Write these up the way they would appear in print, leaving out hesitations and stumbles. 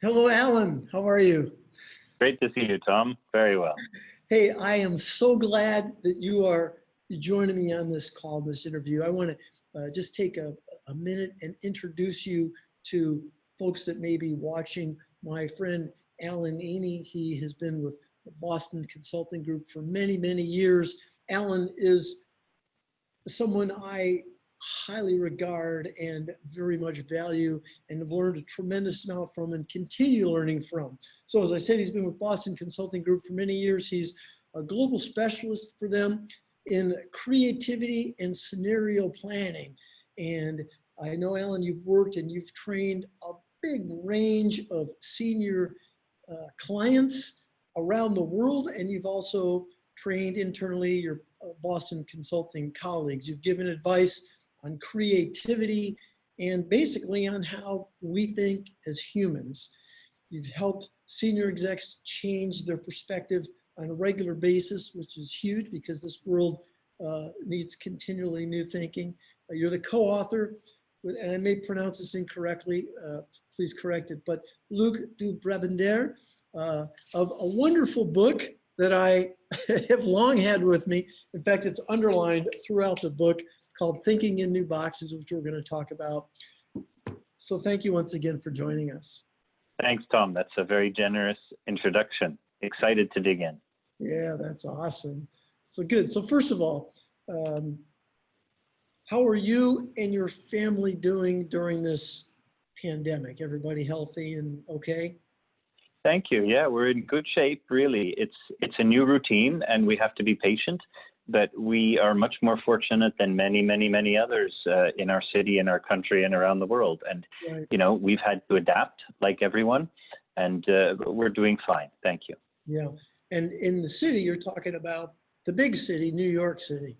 Hello, Alan. How are you? Great to see you, Tom. Very well. Hey, I am so glad that you are joining me on this call, this interview. I want to just take a minute and introduce you to folks that may be watching. My friend Alan Iny, he has been with the Boston Consulting Group for many, many years. Alan is someone I highly regard and very much value and have learned a tremendous amount from and continue learning from. So as I said, he's been with Boston Consulting Group for many years. He's a global specialist for them in creativity and scenario planning. And I know, Alan, you've worked and you've trained a big range of senior clients around the world, and you've also trained internally your Boston Consulting colleagues. You've given advice on creativity and basically on how we think as humans. You've helped senior execs change their perspective on a regular basis, which is huge because this world needs continually new thinking. You're the co-author, and I may pronounce this incorrectly, please correct it, but Luc de Brabandere, of a wonderful book that I have long had with me. In fact, it's underlined throughout the book, called Thinking in New Boxes, which we're going to talk about. So thank you once again for joining us. Thanks, Tom. That's a very generous introduction. Excited to dig in. Yeah, that's awesome. So good. So first of all, how are you and your family doing during this pandemic? Everybody healthy and okay? Thank you. Yeah, we're in good shape, really. It's a new routine and we have to be patient, but we are much more fortunate than many others in our city, in our country, and around the world. And, Right. you know, we've had to adapt like everyone, and we're doing fine. Thank you. Yeah. And in the city, you're talking about the big city, New York City.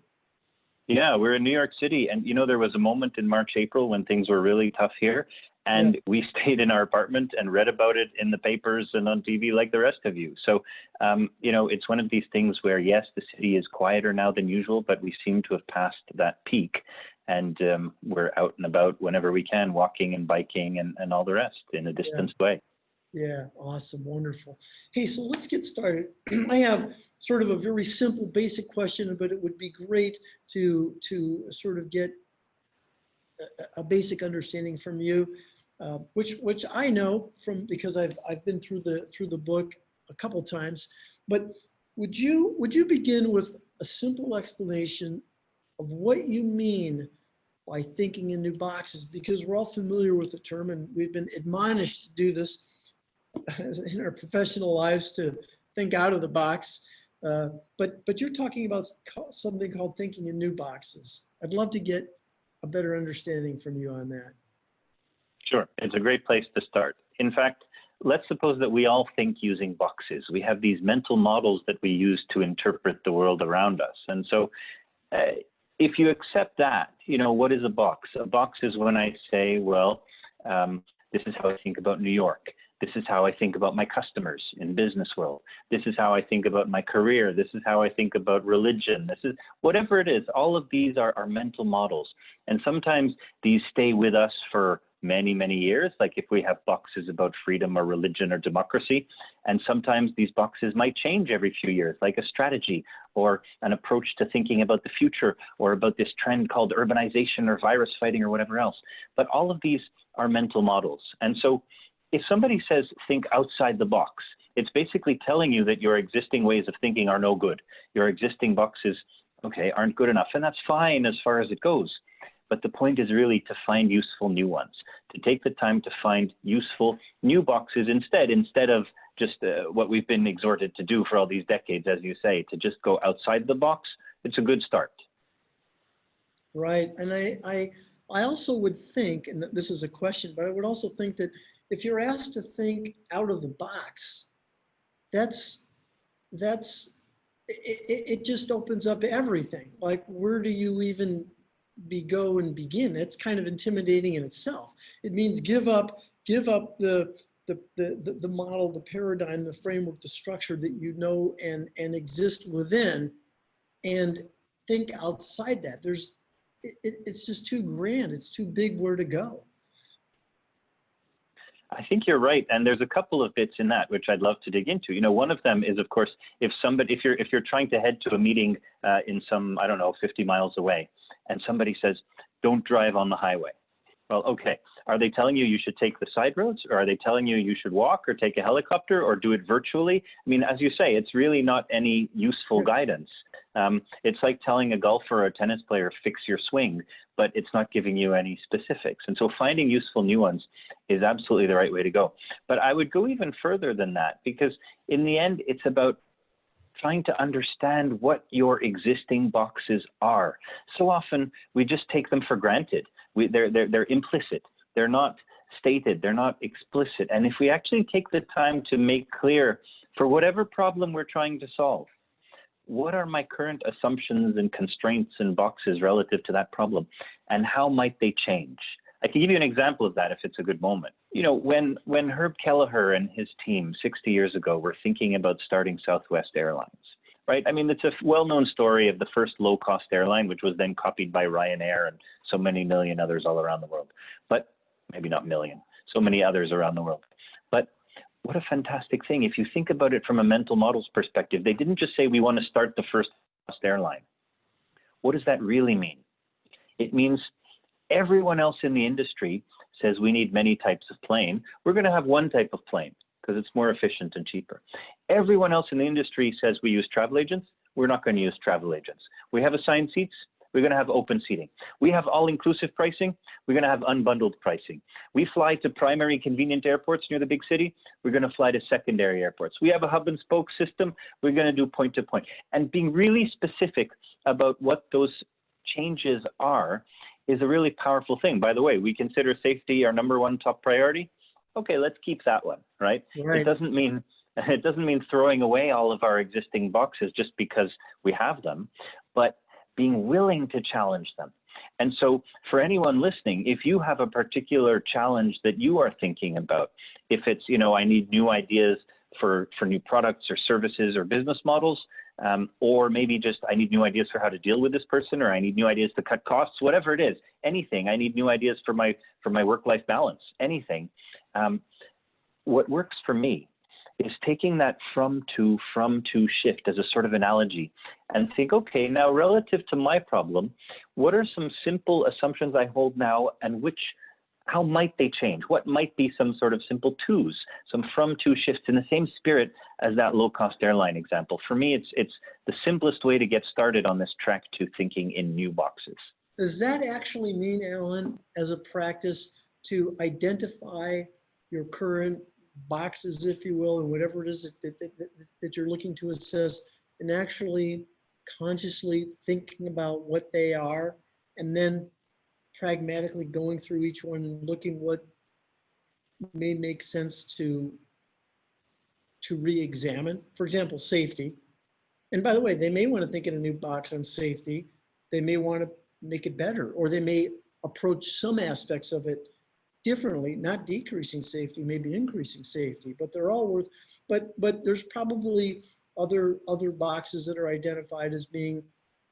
Yeah, we're in New York City. And, you know, there was a moment in March, April when things were really tough here. And we stayed in our apartment and read about it in the papers and on TV like the rest of you. So, you know, it's one of these things where, yes, the city is quieter now than usual, but we seem to have passed that peak. And we're out and about whenever we can, walking and biking and all the rest in a distanced way. Yeah, awesome, wonderful. Hey, so let's get started. I have sort of a very simple, basic question, but it would be great to sort of get a basic understanding from you, which I know from because I've been through the book a couple times. But would you begin with a simple explanation of what you mean by thinking in new boxes? Because we're all familiar with the term, and we've been admonished to do this in our professional lives to think out of the box. But you're talking about something called thinking in new boxes. I'd love to get a better understanding from you on that. Sure. It's a great place to start. In fact, let's suppose that we all think using boxes. We have these mental models that we use to interpret the world around us. And so if you accept that, you know, what is a box? A box is when I say, well, this is how I think about New York. This is how I think about my customers in business world. This is how I think about my career. This is how I think about religion. This is whatever it is. All of these are mental models. And sometimes these stay with us for many years, like if we have boxes about freedom or religion or democracy. And sometimes these boxes might change every few years, like a strategy or an approach to thinking about the future or about this trend called urbanization or virus fighting or whatever else. But all of these are mental models. And so if somebody says, think outside the box, it's basically telling you that your existing ways of thinking are no good. Your existing boxes, okay, aren't good enough. And that's fine as far as it goes. But the point is really to find useful new ones, to take the time to find useful new boxes instead of just what we've been exhorted to do for all these decades, as you say, to just go outside the box. It's a good start. Right. And I also would think, and this is a question, but I would also think that if you're asked to think out of the box, it just opens up everything. Like, where do you even go and begin? It's kind of intimidating in itself. It means give up the model, the paradigm, the framework, the structure that you know and exist within, and think outside that. It's just too grand. It's too big where to go. I think you're right, and there's a couple of bits in that which I'd love to dig into. You know, one of them is, of course, if you're trying to head to a meeting in some, I don't know, 50 miles away, and somebody says, "Don't drive on the highway." Well, okay. Are they telling you you should take the side roads, or are they telling you you should walk or take a helicopter or do it virtually? I mean, as you say, it's really not any useful guidance. It's like telling a golfer or a tennis player, fix your swing, but it's not giving you any specifics. And so finding useful new ones is absolutely the right way to go. But I would go even further than that, because in the end, it's about trying to understand what your existing boxes are. So often we just take them for granted. They're implicit. They're not stated. They're not explicit. And if we actually take the time to make clear, for whatever problem we're trying to solve, what are my current assumptions and constraints and boxes relative to that problem, and how might they change? I can give you an example of that if it's a good moment. You know, when Herb Kelleher and his team 60 years ago were thinking about starting Southwest Airlines, right? I mean, it's a well-known story of the first low-cost airline, which was then copied by Ryanair and so many million others all around the world. But maybe not million, so many others around the world. But what a fantastic thing. If you think about it from a mental models perspective, they didn't just say we want to start the first low-cost airline. What does that really mean? It means everyone else in the industry says we need many types of plane. We're going to have one type of plane because it's more efficient and cheaper. Everyone else in the industry says we use travel agents. We're not going to use travel agents. We have assigned seats. We're going to have open seating. We have all-inclusive pricing. We're going to have unbundled pricing. We fly to primary convenient airports near the big city. We're going to fly to secondary airports. We have a hub and spoke system. We're going to do point-to-point. And being really specific about what those changes are is a really powerful thing. By the way, we consider safety our number one top priority. Okay, let's keep that one, right? It doesn't mean throwing away all of our existing boxes just because we have them, but being willing to challenge them. And so for anyone listening, if you have a particular challenge that you are thinking about, if it's, you know, I need new ideas for new products or services or business models, or maybe just I need new ideas for how to deal with this person, or I need new ideas to cut costs, whatever it is, anything. I need new ideas for my work-life balance, anything. What works for me is taking that from to shift as a sort of analogy and think, okay, now relative to my problem, what are some simple assumptions I hold now, and how might they change? What might be some sort of simple twos, some from to shifts in the same spirit as that low-cost airline example? For me, it's the simplest way to get started on this track to thinking in new boxes. Does that actually mean, Alan, as a practice, to identify your current boxes, if you will, and whatever it is that you're looking to assess, and actually consciously thinking about what they are, and then pragmatically going through each one and looking what may make sense to re-examine? For example, safety. And by the way, they may want to think in a new box on safety. They may want to make it better, or they may approach some aspects of it differently, not decreasing safety, maybe increasing safety, but they're all worth, but there's probably other boxes that are identified as being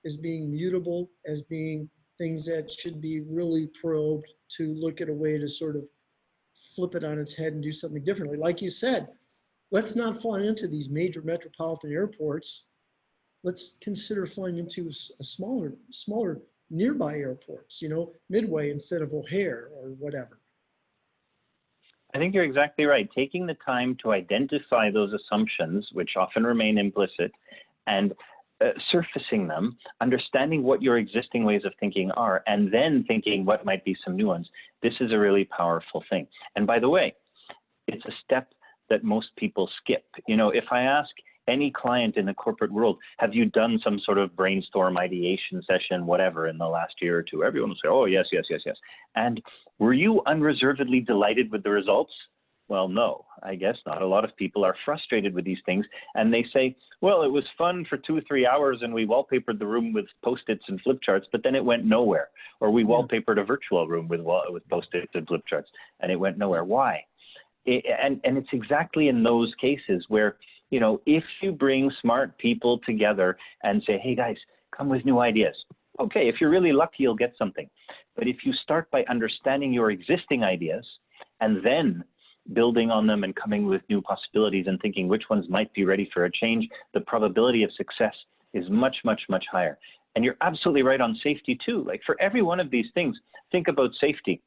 mutable, as being things that should be really probed to look at a way to sort of flip it on its head and do something differently. Like you said, let's not fly into these major metropolitan airports. Let's consider flying into a smaller nearby airports, you know, Midway instead of O'Hare or whatever. I think you're exactly right. Taking the time to identify those assumptions, which often remain implicit, and surfacing them, understanding what your existing ways of thinking are, and then thinking what might be some new ones. This is a really powerful thing. And by the way, it's a step that most people skip. You know, if I ask any client in the corporate world, have you done some sort of brainstorm ideation session, whatever, in the last year or two? Everyone will say, oh, yes, yes, yes, yes. And were you unreservedly delighted with the results? Well, no, I guess not. A lot of people are frustrated with these things, and they say, well, it was fun for 2 or 3 hours, and we wallpapered the room with Post-its and flip charts, but then it went nowhere. Or we wallpapered a virtual room with Post-its and flip charts, and it went nowhere. Why? And it's exactly in those cases where, you know, if you bring smart people together and say, hey, guys, come with new ideas. Okay, if you're really lucky, you'll get something. But if you start by understanding your existing ideas and then building on them and coming with new possibilities and thinking which ones might be ready for a change, the probability of success is much, much, much higher. And you're absolutely right on safety too. Like for every one of these things, think about safety.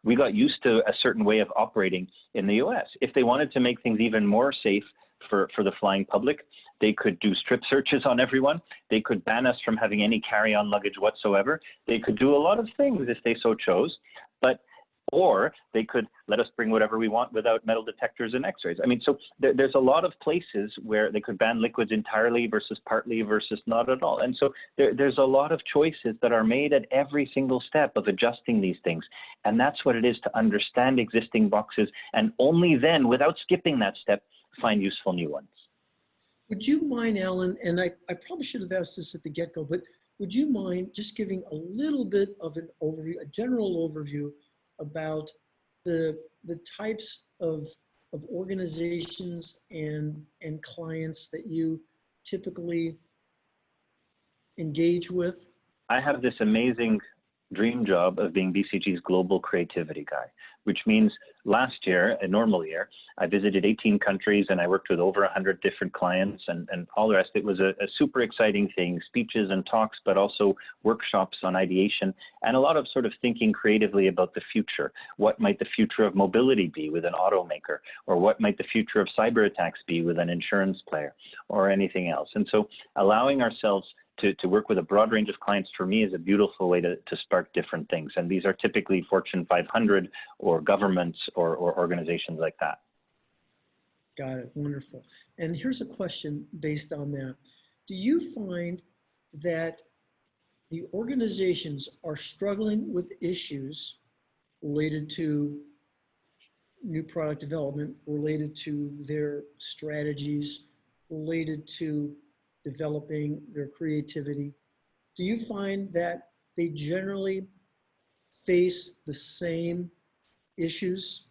We got used to a certain way of operating in the US. If they wanted to make things even more safe for the flying public, they could do strip searches on everyone. They could ban us from having any carry-on luggage whatsoever. They could do a lot of things if they so chose, or they could let us bring whatever we want without metal detectors and x-rays. I mean, so there's a lot of places where they could ban liquids entirely versus partly versus not at all. And so there's a lot of choices that are made at every single step of adjusting these things. And that's what it is to understand existing boxes, and only then, without skipping that step, find useful new ones. Would you mind, Alan, and I probably should have asked this at the get-go, but would you mind just giving a little bit of an overview, a general overview about the types of organizations and clients that you typically engage with? I have this amazing dream job of being BCG's global creativity guy, which means last year, a normal year, I visited 18 countries and I worked with over 100 different clients and all the rest. It was a super exciting thing, speeches and talks, but also workshops on ideation and a lot of sort of thinking creatively about the future. What might the future of mobility be with an automaker? Or what might the future of cyber attacks be with an insurance player or anything else? And so allowing ourselves to work with a broad range of clients for me is a beautiful way to spark different things. And these are typically Fortune 500 or governments or organizations like that. Got it, wonderful. And here's a question based on that. Do you find that the organizations are struggling with issues related to new product development, related to their strategies, related to developing their creativity? Do you find that they generally face the same issues?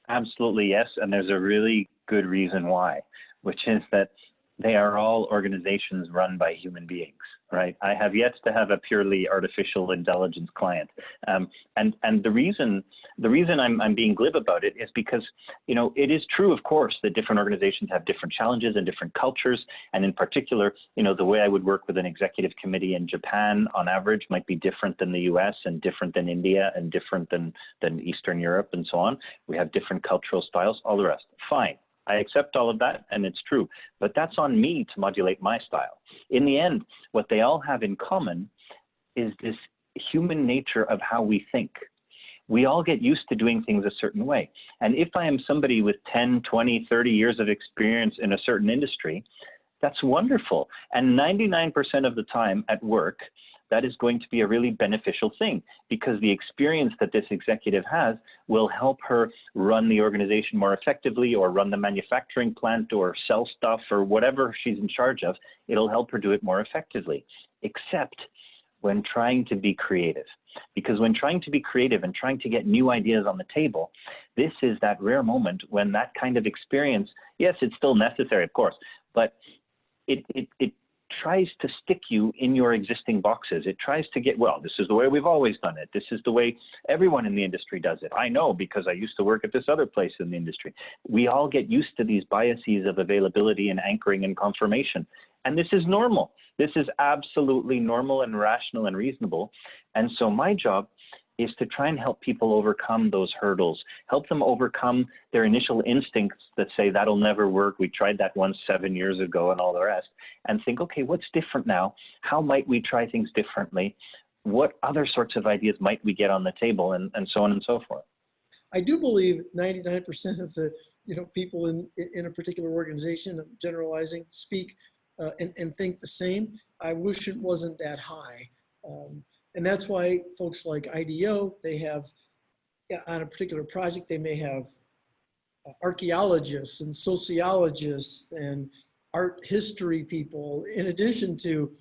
Absolutely, yes. And there's a really good reason why, which is that they are all organizations run by human beings, right? I have yet to have a purely artificial intelligence client. And the reason I'm being glib about it is because, you know, it is true, of course, that different organizations have different challenges and different cultures. And in particular, you know, the way I would work with an executive committee in Japan on average might be different than the US and different than India and different than Eastern Europe and so on. We have different cultural styles, all the rest. Fine. I accept all of that, and it's true, but that's on me to modulate my style. In the end, what they all have in common is this human nature of how we think. We all get used to doing things a certain way. And if I am somebody with 10, 20, 30 years of experience in a certain industry, that's wonderful. And 99% of the time at work, that is going to be a really beneficial thing, because the experience that this executive has will help her run the organization more effectively, or run the manufacturing plant, or sell stuff, or whatever she's in charge of. It'll help her do it more effectively, except when trying to be creative. Because when trying to be creative and trying to get new ideas on the table, this is that rare moment when that kind of experience, yes, it's still necessary, of course, but it tries to stick you in your existing boxes. It tries to get, well, this is the way we've always done it. This is the way everyone in the industry does it. I know, because I used to work at this other place in the industry. We all get used to these biases of availability and anchoring and confirmation. And this is normal. This is absolutely normal and rational and reasonable. And so my job is to try and help people overcome those hurdles, help them overcome their initial instincts that say that'll never work. We tried that once 7 years ago and all the rest, and think, okay, what's different now? How might we try things differently? What other sorts of ideas might we get on the table, and so on and so forth? I do believe 99% of the people in a particular organization, I'm generalizing, speak and think the same. I wish it wasn't that high. And that's why folks like IDEO, they have, on a particular project, they may have archaeologists and sociologists and art history people, in addition to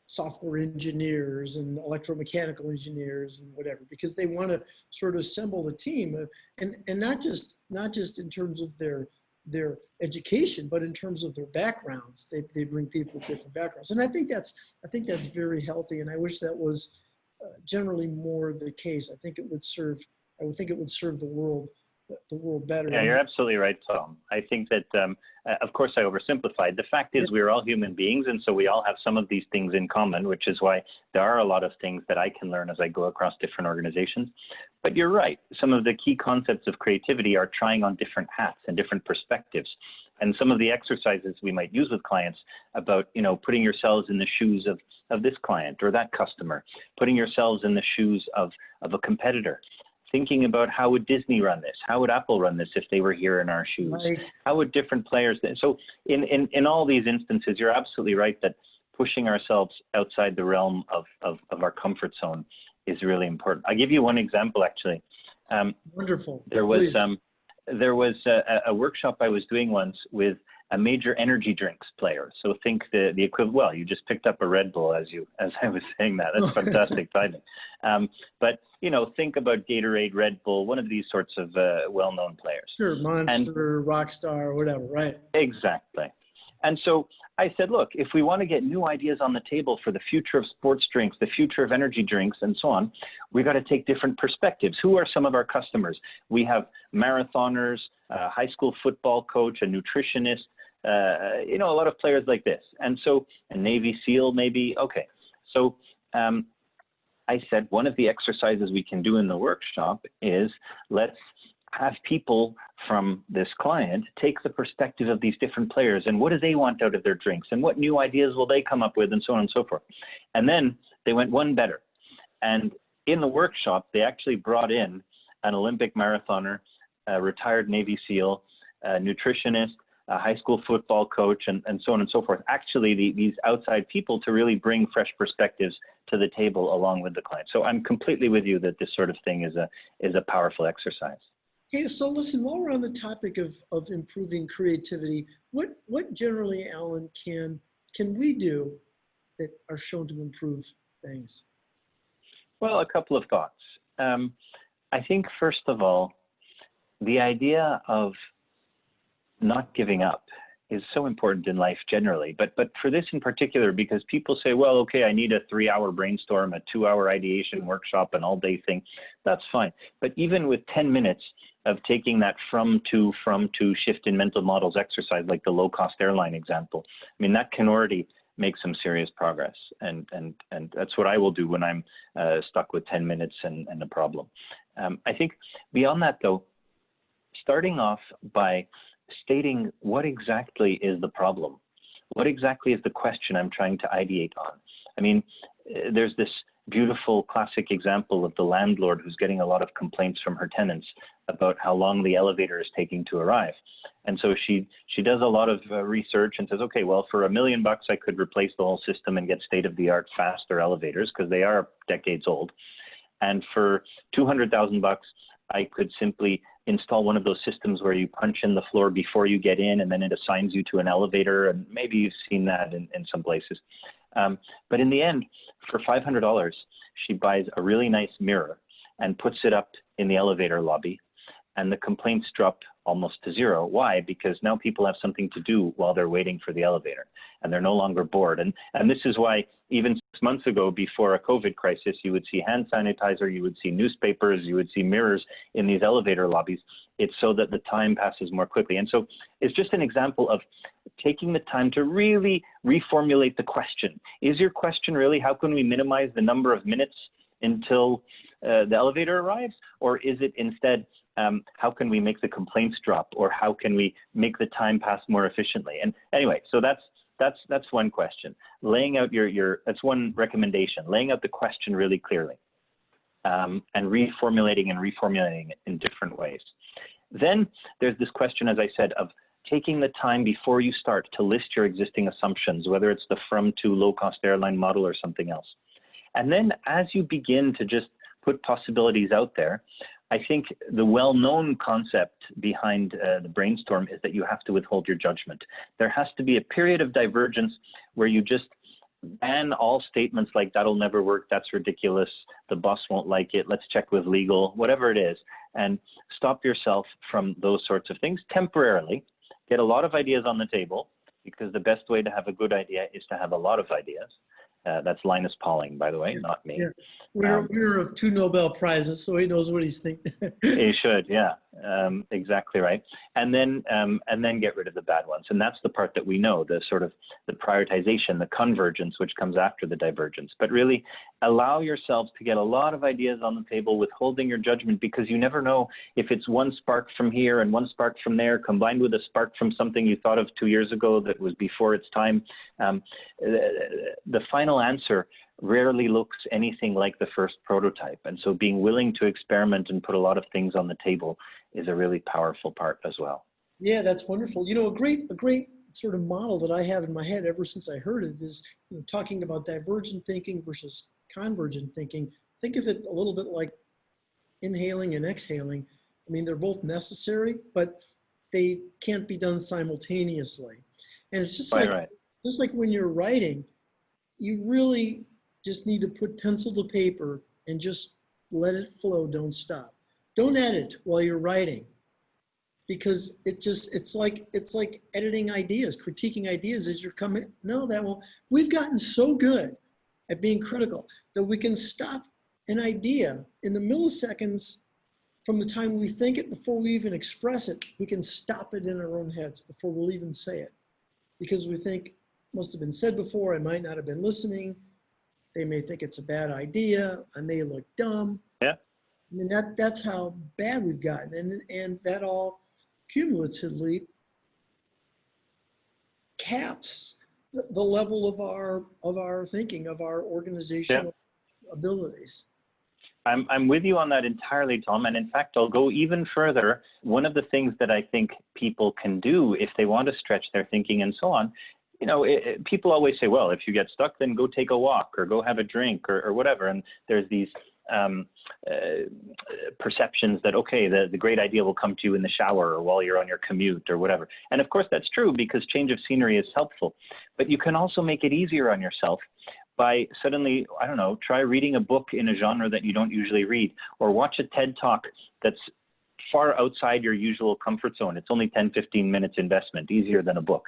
software engineers and electromechanical engineers and whatever, because they want to sort of assemble a team, and not just in terms of their education, but in terms of their backgrounds. They bring people with different backgrounds, and I think that's very healthy. And I wish that was generally more the case. I think it would serve I would think it would serve the world better. Yeah, you're absolutely right, Tom. I think that, of course, I oversimplified. The fact is we're all human beings, and so we all have some of these things in common, which is why there are a lot of things that I can learn as I go across different organizations. But you're right. Some of the key concepts of creativity are trying on different hats and different perspectives. And some of the exercises we might use with clients about, putting yourselves in the shoes of this client or that customer, putting yourselves in the shoes of a competitor, thinking about how would Disney run this? How would Apple run this if they were here in our shoes? Right. How would different players? So in all these instances, you're absolutely right that pushing ourselves outside the realm of our comfort zone is really important. I'll give you one example, actually. Wonderful. There was a workshop I was doing once with a major energy drinks player. So think the equivalent. Well, you just picked up a Red Bull as I was saying that. That's fantastic timing. But think about Gatorade, Red Bull, one of these sorts of well-known players. Sure, Monster, Rockstar, whatever. Right. Exactly. And so I said, look, if we want to get new ideas on the table for the future of sports drinks, the future of energy drinks, and so on, we got to take different perspectives. Who are some of our customers? We have marathoners, a high school football coach, a nutritionist, a lot of players like this. And so a Navy SEAL maybe. Okay. So I said, one of the exercises we can do in the workshop is let's have people from this client take the perspective of these different players and what do they want out of their drinks and what new ideas will they come up with and so on and so forth. And then they went one better. And in the workshop, they actually brought in an Olympic marathoner, a retired Navy SEAL, a nutritionist, a high school football coach, and so on and so forth. Actually, these outside people to really bring fresh perspectives to the table along with the client. So I'm completely with you that this sort of thing is a powerful exercise. Okay, so listen, while we're on the topic of improving creativity, what generally, Alan, can we do that are shown to improve things? Well, a couple of thoughts. I think, first of all, the idea of not giving up is so important in life generally, but for this in particular, because people say, well, okay, I need a 3-hour brainstorm, a 2-hour ideation workshop, an all-day thing. That's fine. But even with 10 minutes of taking that from to shift in mental models exercise, like the low-cost airline example, I mean, that can already make some serious progress. And that's what I will do when I'm stuck with 10 minutes and a problem. I think beyond that, though, starting off by stating what exactly is the problem. What exactly is the question I'm trying to ideate on? I mean, there's this beautiful classic example of the landlord who's getting a lot of complaints from her tenants about how long the elevator is taking to arrive. And so she does a lot of research and says, okay, well, for $1 million, I could replace the whole system and get state-of-the-art faster elevators because they are decades old. And for $200,000, I could simply install one of those systems where you punch in the floor before you get in and then it assigns you to an elevator. And maybe you've seen that in some places. But in the end, for $500, she buys a really nice mirror and puts it up in the elevator lobby. And the complaints drop almost to zero. Why? Because now people have something to do while they're waiting for the elevator and they're no longer bored. And this is why even 6 months ago, before a COVID crisis, you would see hand sanitizer, you would see newspapers, you would see mirrors in these elevator lobbies. It's so that the time passes more quickly. And so it's just an example of taking the time to really reformulate the question. Is your question really, how can we minimize the number of minutes until the elevator arrives? Or is it instead, how can we make the complaints drop, or how can we make the time pass more efficiently? And anyway, so that's one question. Laying out that's one recommendation, laying out the question really clearly, and reformulating it in different ways. Then there's this question, as I said, of taking the time before you start to list your existing assumptions, whether it's the from to low-cost airline model or something else. And then as you begin to just put possibilities out there, I think the well-known concept behind the brainstorm is that you have to withhold your judgment. There has to be a period of divergence where you just ban all statements like that'll never work, that's ridiculous, the boss won't like it, let's check with legal, whatever it is, and stop yourself from those sorts of things temporarily. Get a lot of ideas on the table, because the best way to have a good idea is to have a lot of ideas. That's Linus Pauling, by the way, Yeah, not me. yeah. Winner, Um, winner of 2 Nobel Prizes, so he knows what he's thinking. He should, yeah, exactly right. And then get rid of the bad ones. And that's the part that we know, the sort of the prioritization, the convergence, which comes after the divergence. But really allow yourselves to get a lot of ideas on the table, withholding your judgment, because you never know if it's one spark from here and one spark from there, combined with a spark from something you thought of 2 years ago that was before its time. The final answer rarely looks anything like the first prototype. And so being willing to experiment and put a lot of things on the table is a really powerful part as well. Yeah, that's wonderful. You know, a great sort of model that I have in my head ever since I heard it is, you know, talking about divergent thinking versus convergent thinking. Think of it a little bit like inhaling and exhaling. I mean, they're both necessary, but they can't be done simultaneously. And it's just Quite like, right. just like when you're writing, you really just need to put pencil to paper and just let it flow. Don't stop. Don't edit while you're writing, because it's like editing ideas, critiquing ideas as you're coming. No, that won't. We've gotten so good at being critical that we can stop an idea in the milliseconds from the time we think it before we even express it. We can stop it in our own heads before we'll even say it, because we think must have been said before. I might not have been listening. They may think it's a bad idea. I may look dumb. Yeah. I mean, that's how bad we've gotten. And that all cumulatively caps the level of our thinking, of our organizational abilities. I'm with you on that entirely, Tom. And in fact, I'll go even further. One of the things that I think people can do if they want to stretch their thinking and so on, you know, people always say, well, if you get stuck, then go take a walk or go have a drink or whatever. And there's these perceptions that, okay, the great idea will come to you in the shower or while you're on your commute or whatever. And of course, that's true, because change of scenery is helpful. But you can also make it easier on yourself by suddenly, I don't know, try reading a book in a genre that you don't usually read, or watch a TED Talk that's far outside your usual comfort zone. It's only 10, 15 minutes investment, easier than a book.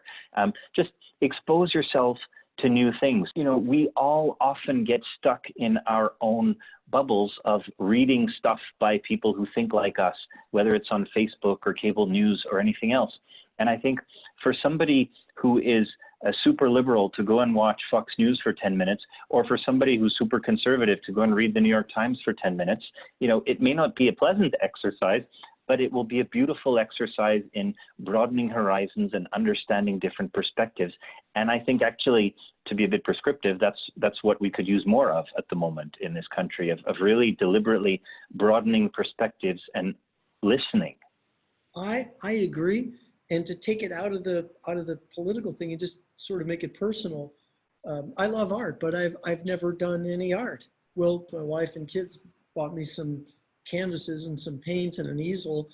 Just expose yourself to new things. You know, we all often get stuck in our own bubbles of reading stuff by people who think like us, whether it's on Facebook or cable news or anything else. And I think for somebody who is a super liberal to go and watch Fox News for 10 minutes, or for somebody who's super conservative to go and read the New York Times for 10 minutes, you know, it may not be a pleasant exercise, but it will be a beautiful exercise in broadening horizons and understanding different perspectives. And I think actually, to be a bit prescriptive, that's what we could use more of at the moment in this country, of really deliberately broadening perspectives and listening. I agree. And to take it out of the political thing and just sort of make it personal. I love art, but I've never done any art. Well, my wife and kids bought me some canvases and some paints and an easel,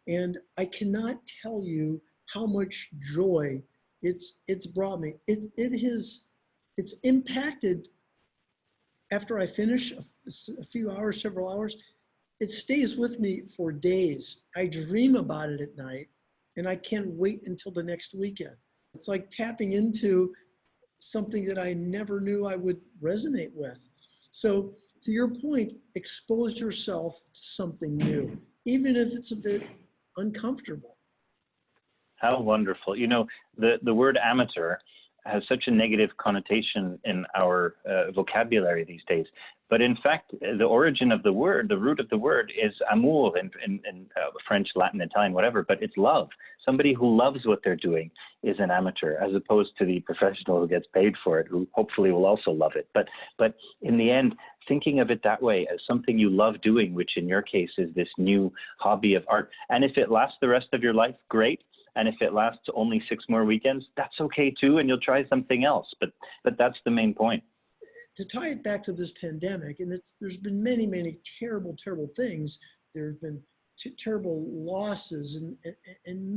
and I cannot tell you how much joy it's brought me. It's impacted after I finish a few hours, several hours. It stays with me for days. I dream about it at night, and I can't wait until the next weekend. It's like tapping into something that I never knew I would resonate with. So to your point, expose yourself to something new, even if it's a bit uncomfortable. How wonderful. You know, the word amateur has such a negative connotation in our vocabulary these days. But in fact, the origin of the word, the root of the word is amour in French, Latin, Italian, whatever, but it's love. Somebody who loves what they're doing is an amateur, as opposed to the professional who gets paid for it, who hopefully will also love it. But in the end, thinking of it that way, as something you love doing, which in your case is this new hobby of art. And if it lasts the rest of your life, great. And if it lasts only 6 more weekends, that's okay too, and you'll try something else. But that's the main point. To tie it back to this pandemic, and there's been many, many terrible, terrible things. There have been terrible losses and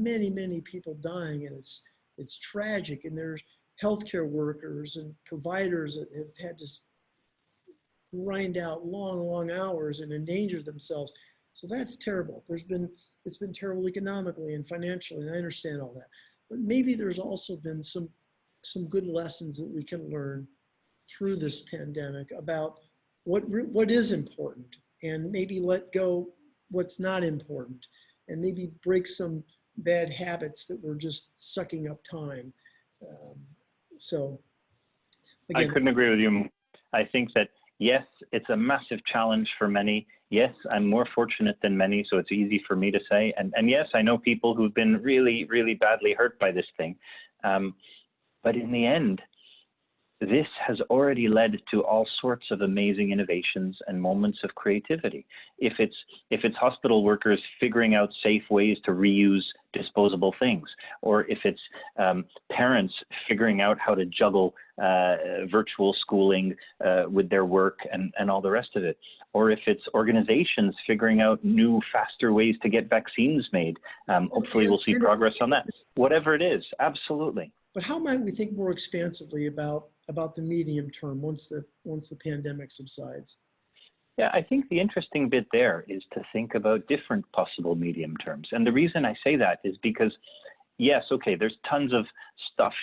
many, many people dying, and it's tragic. And there's healthcare workers and providers that have had to grind out long, long hours and endanger themselves. So that's terrible. It's been terrible economically and financially, and I understand all that. But maybe there's also been some good lessons that we can learn through this pandemic about what is important, and maybe let go what's not important, and maybe break some bad habits that were just sucking up time. So again, I couldn't agree with you. I think that, yes, it's a massive challenge for many. Yes, I'm more fortunate than many, so it's easy for me to say. And yes, I know people who've been really, really badly hurt by this thing. But in the end, this has already led to all sorts of amazing innovations and moments of creativity. If it's hospital workers figuring out safe ways to reuse disposable things, or if it's parents figuring out how to juggle virtual schooling with their work and all the rest of it, or if it's organizations figuring out new, faster ways to get vaccines made, hopefully we'll see progress on that. Whatever it is, absolutely. But how might we think more expansively about the medium term once the pandemic subsides? Yeah, I think the interesting bit there is to think about different possible medium terms. And the reason I say that is because, yes, okay, there's tons of stuff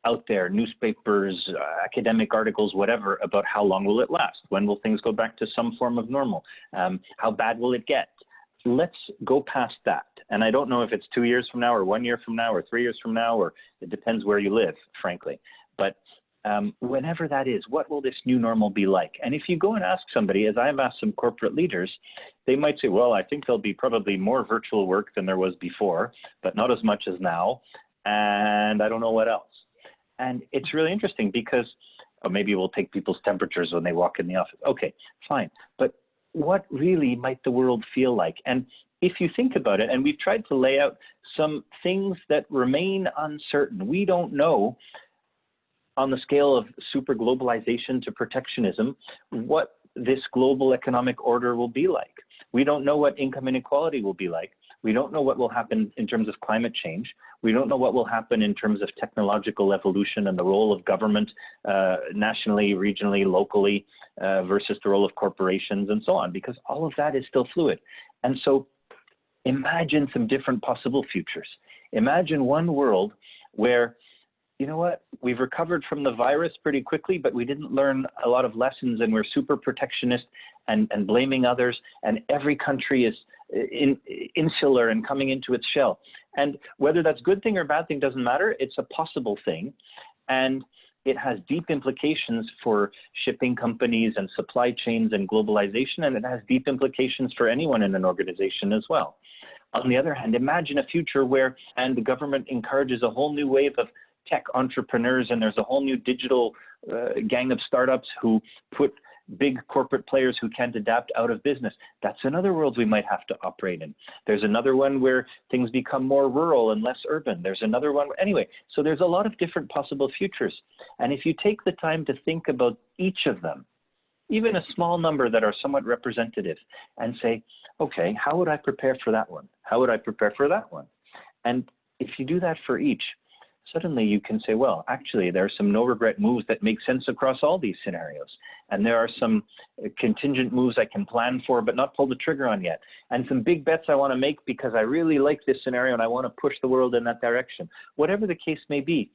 out there, newspapers, academic articles, whatever, about how long will it last? When will things go back to some form of normal? How bad will it get? Let's go past that. And I don't know if it's 2 years from now or 1 year from now or 3 years from now, or it depends where you live, frankly. But whenever that is, what will this new normal be like? And if you go and ask somebody, as I've asked some corporate leaders, they might say, well, I think there'll be probably more virtual work than there was before, but not as much as now. And I don't know what else. And it's really interesting because maybe we'll take people's temperatures when they walk in the office. Okay, fine. But what really might the world feel like? And if you think about it, and we've tried to lay out some things that remain uncertain, we don't know on the scale of super globalization to protectionism, what this global economic order will be like. We don't know what income inequality will be like. We don't know what will happen in terms of climate change. We don't know what will happen in terms of technological evolution and the role of government nationally, regionally, locally, versus the role of corporations and so on, because all of that is still fluid. And so imagine some different possible futures. Imagine one world where, you know what, we've recovered from the virus pretty quickly, but we didn't learn a lot of lessons, and we're super protectionist and blaming others, and every country is insular and coming into its shell. And whether that's a good thing or bad thing doesn't matter. It's a possible thing, and it has deep implications for shipping companies and supply chains and globalization, and it has deep implications for anyone in an organization as well. On the other hand, imagine a future where, and the government encourages a whole new wave of tech entrepreneurs, and there's a whole new digital gang of startups who put big corporate players who can't adapt out of business. That's another world we might have to operate in. There's another one where things become more rural and less urban. There's another one. Anyway, so there's a lot of different possible futures. And if you take the time to think about each of them, even a small number that are somewhat representative, and say, okay, how would I prepare for that one? How would I prepare for that one? And if you do that for each, suddenly you can say, well, actually, there are some no-regret moves that make sense across all these scenarios. And there are some contingent moves I can plan for, but not pull the trigger on yet. And some big bets I want to make because I really like this scenario and I want to push the world in that direction. Whatever the case may be,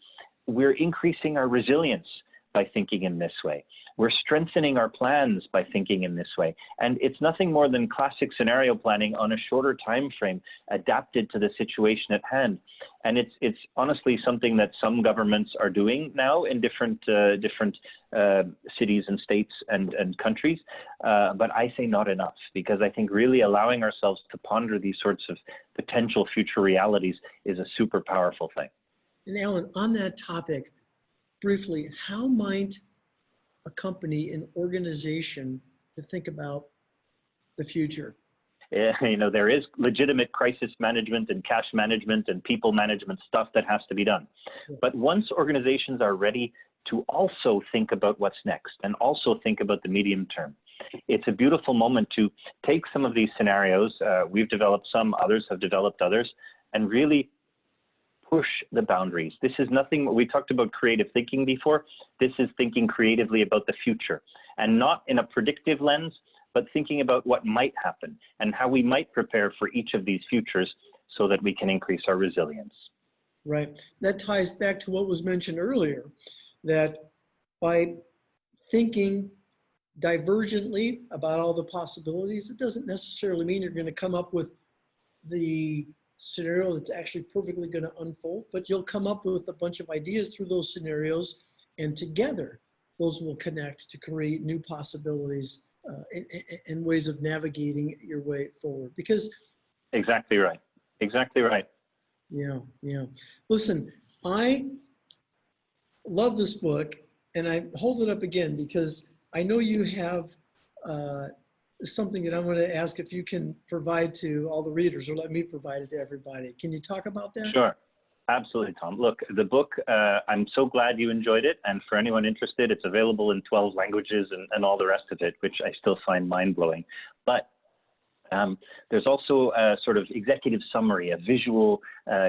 we're increasing our resilience by thinking in this way. We're strengthening our plans by thinking in this way. And it's nothing more than classic scenario planning on a shorter time frame, adapted to the situation at hand. And it's honestly something that some governments are doing now in different cities and states and countries. But I say not enough, because I think really allowing ourselves to ponder these sorts of potential future realities is a super powerful thing. And Alan, on that topic, briefly, how might a company, an organization, to think about the future? You know, there is legitimate crisis management and cash management and people management stuff that has to be done. Yeah. But once organizations are ready to also think about what's next and also think about the medium term, it's a beautiful moment to take some of these scenarios. We've developed some, others have developed others, and really push the boundaries. This is nothing, we talked about creative thinking before. This is thinking creatively about the future, and not in a predictive lens, but thinking about what might happen and how we might prepare for each of these futures so that we can increase our resilience. Right. That ties back to what was mentioned earlier, that by thinking divergently about all the possibilities, it doesn't necessarily mean you're going to come up with the scenario that's actually perfectly going to unfold, but you'll come up with a bunch of ideas through those scenarios, and together those will connect to create new possibilities and ways of navigating your way forward. Because exactly right. Exactly right. yeah. Listen, I love this book, and I hold it up again because I know you have something that I'm going to ask if you can provide to all the readers, or let me provide it to everybody. Can you talk about that? Sure. Absolutely, Tom. Look, the book, I'm so glad you enjoyed it. And for anyone interested, it's available in 12 languages and all the rest of it, which I still find mind-blowing. But there's also a sort of executive summary, a visual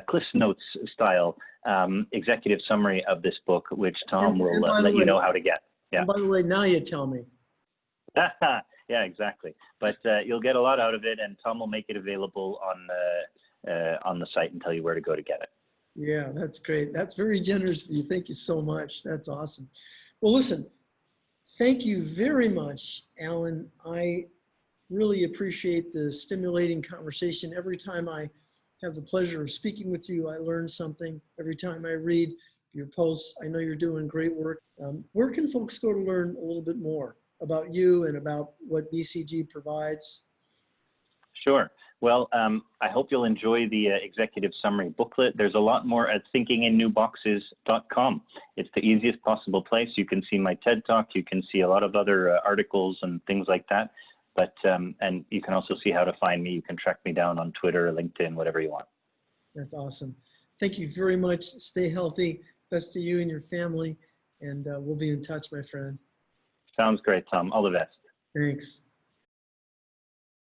Cliff Notes style executive summary of this book, which Tom will let you know how to get. Yeah. And by the way, now you tell me. Yeah, exactly. But you'll get a lot out of it, and Tom will make it available on the site and tell you where to go to get it. Yeah, that's great. That's very generous of you. Thank you so much. That's awesome. Well, listen, thank you very much, Alan. I really appreciate the stimulating conversation. Every time I have the pleasure of speaking with you, I learn something. Every time I read your posts, I know you're doing great work. Where can folks go to learn a little bit more about you and about what BCG provides? Sure. Well, I hope you'll enjoy the executive summary booklet. There's a lot more at thinkinginnewboxes.com. It's the easiest possible place. You can see my TED Talk. You can see a lot of other articles and things like that. But and you can also see how to find me. You can track me down on Twitter, LinkedIn, whatever you want. That's awesome. Thank you very much. Stay healthy. Best to you and your family. And we'll be in touch, my friend. Sounds great, Tom. All the best. Thanks.